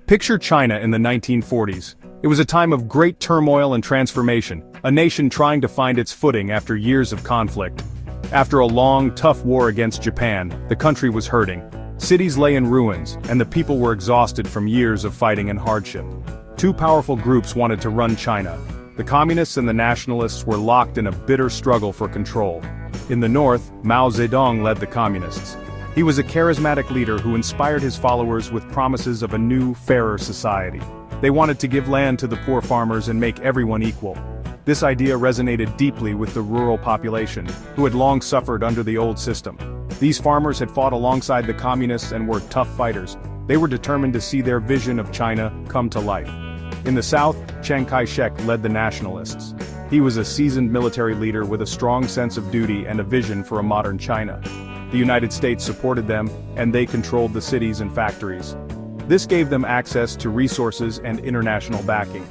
Picture China in the 1940s. It was a time of great turmoil and transformation, a nation trying to find its footing after years of conflict. After a long, tough war against Japan, the country was hurting. Cities lay in ruins, and the people were exhausted from years of fighting and hardship. Two powerful groups wanted to run China. The Communists and the Nationalists were locked in a bitter struggle for control. In the north, Mao Zedong led the Communists. He was a charismatic leader who inspired his followers with promises of a new, fairer society. They wanted to give land to the poor farmers and make everyone equal. This idea resonated deeply with the rural population, who had long suffered under the old system. These farmers had fought alongside the communists and were tough fighters. They were determined to see their vision of China come to life. In the south, Chiang Kai-shek led the Nationalists. He was a seasoned military leader with a strong sense of duty and a vision for a modern China. The United States supported them, and they controlled the cities and factories. This gave them access to resources and international backing.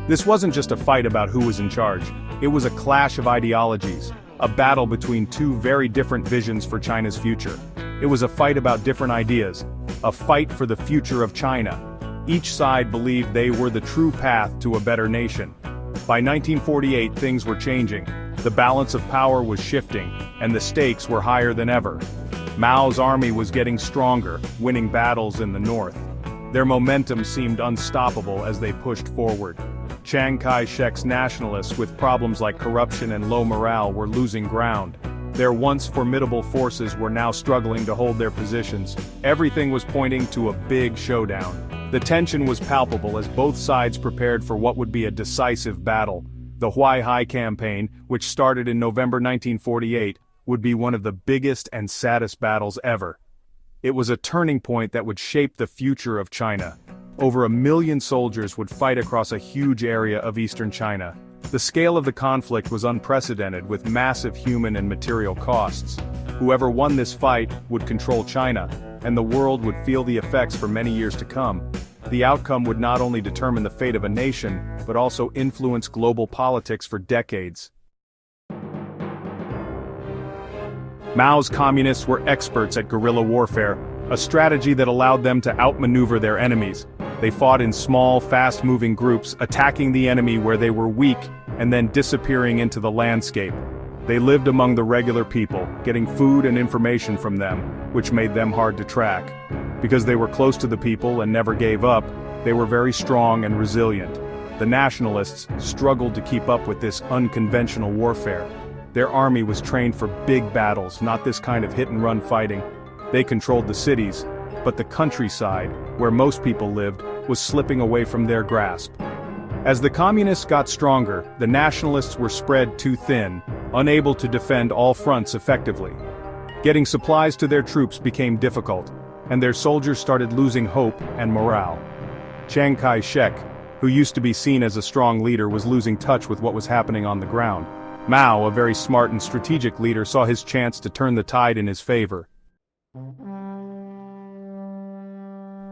This wasn't just a fight about who was in charge. It was a clash of ideologies, a battle between two very different visions for China's future. It was a fight about different ideas, a fight for the future of China. Each side believed they were the true path to a better nation. By 1948, things were changing. The balance of power was shifting, and the stakes were higher than ever. Mao's army was getting stronger, winning battles in the north. Their momentum seemed unstoppable as they pushed forward. Chiang Kai-shek's nationalists, with problems like corruption and low morale, were losing ground. Their once formidable forces were now struggling to hold their positions. Everything was pointing to a big showdown. The tension was palpable as both sides prepared for what would be a decisive battle. The Huai Hai campaign, which started in November 1948, would be one of the biggest and saddest battles ever. It was a turning point that would shape the future of China. Over 1 million soldiers would fight across a huge area of eastern China. The scale of the conflict was unprecedented, with massive human and material costs. Whoever won this fight would control China, and the world would feel the effects for many years to come. The outcome would not only determine the fate of a nation, but also influence global politics for decades. Mao's communists were experts at guerrilla warfare, a strategy that allowed them to outmaneuver their enemies. They fought in small, fast-moving groups, attacking the enemy where they were weak, and then disappearing into the landscape. They lived among the regular people, getting food and information from them, which made them hard to track. Because they were close to the people and never gave up, they were very strong and resilient. The Nationalists struggled to keep up with this unconventional warfare. Their army was trained for big battles, not this kind of hit-and-run fighting. They controlled the cities, but the countryside, where most people lived, was slipping away from their grasp. As the Communists got stronger, the Nationalists were spread too thin, unable to defend all fronts effectively. Getting supplies to their troops became difficult, and their soldiers started losing hope and morale. Chiang Kai-shek, who used to be seen as a strong leader, was losing touch with what was happening on the ground. Mao, a very smart and strategic leader, saw his chance to turn the tide in his favor.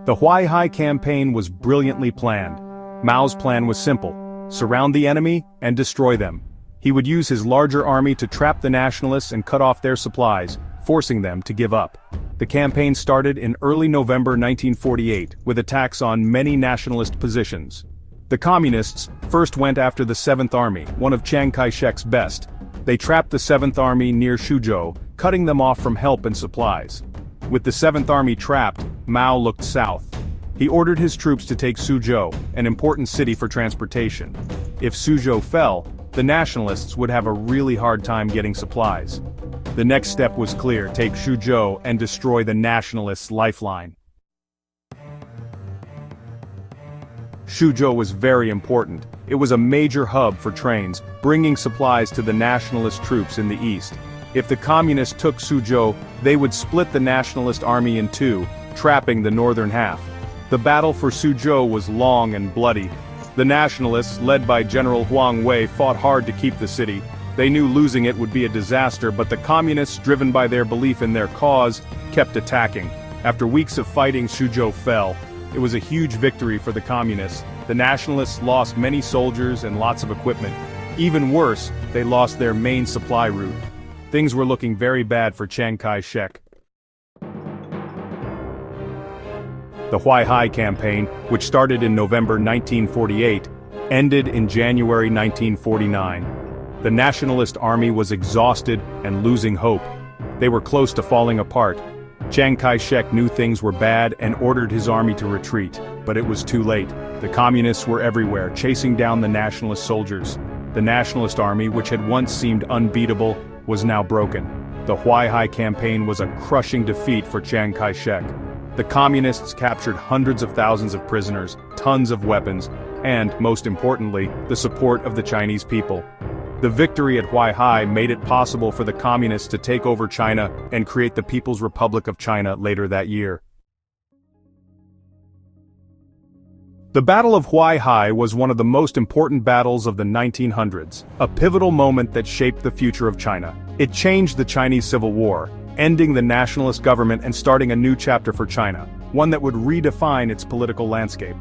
The Huai Hai campaign was brilliantly planned. Mao's plan was simple: surround the enemy and destroy them. He would use his larger army to trap the Nationalists and cut off their supplies, forcing them to give up. The campaign started in early November 1948, with attacks on many nationalist positions. The Communists first went after the 7th Army, one of Chiang Kai-shek's best. They trapped the 7th Army near Suzhou, cutting them off from help and supplies. With the 7th Army trapped, Mao looked south. He ordered his troops to take Suzhou, an important city for transportation. If Suzhou fell, the Nationalists would have a really hard time getting supplies. The next step was clear: take Suzhou and destroy the Nationalists' lifeline. Suzhou was very important. It was a major hub for trains, bringing supplies to the Nationalist troops in the east. If the Communists took Suzhou, they would split the Nationalist army in two, trapping the northern half. The battle for Suzhou was long and bloody. The Nationalists, led by General Huang Wei, fought hard to keep the city. They knew losing it would be a disaster, but the Communists, driven by their belief in their cause, kept attacking. After weeks of fighting, Suzhou fell. It was a huge victory for the Communists. The Nationalists lost many soldiers and lots of equipment. Even worse, they lost their main supply route. Things were looking very bad for Chiang Kai-shek. The Huai Hai campaign, which started in November 1948, ended in January 1949. The Nationalist army was exhausted and losing hope. They were close to falling apart. Chiang Kai-shek knew things were bad and ordered his army to retreat, but it was too late. The communists were everywhere, chasing down the nationalist soldiers. The Nationalist army, which had once seemed unbeatable, was now broken. The Huai Hai campaign was a crushing defeat for Chiang Kai-shek. The communists captured hundreds of thousands of prisoners, tons of weapons, and, most importantly, the support of the Chinese people. The victory at Huai Hai made it possible for the communists to take over China and create the People's Republic of China later that year. The Battle of Huai Hai was one of the most important battles of the 1900s, a pivotal moment that shaped the future of China. It changed the Chinese Civil War, ending the nationalist government and starting a new chapter for China, one that would redefine its political landscape.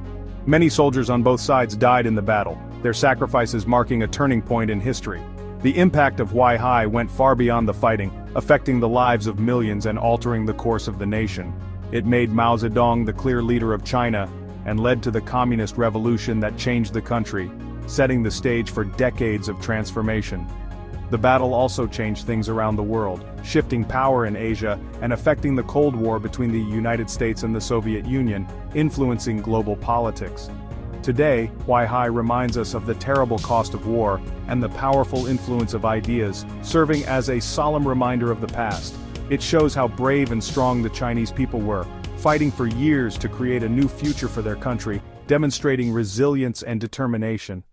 Many soldiers on both sides died in the battle, their sacrifices marking a turning point in history. The impact of Huai Hai went far beyond the fighting, affecting the lives of millions and altering the course of the nation. It made Mao Zedong the clear leader of China, and led to the communist revolution that changed the country, setting the stage for decades of transformation. The battle also changed things around the world, shifting power in Asia and affecting the Cold War between the United States and the Soviet Union, influencing global politics. Today, Huai Hai reminds us of the terrible cost of war and the powerful influence of ideas, serving as a solemn reminder of the past. It shows how brave and strong the Chinese people were, fighting for years to create a new future for their country, demonstrating resilience and determination.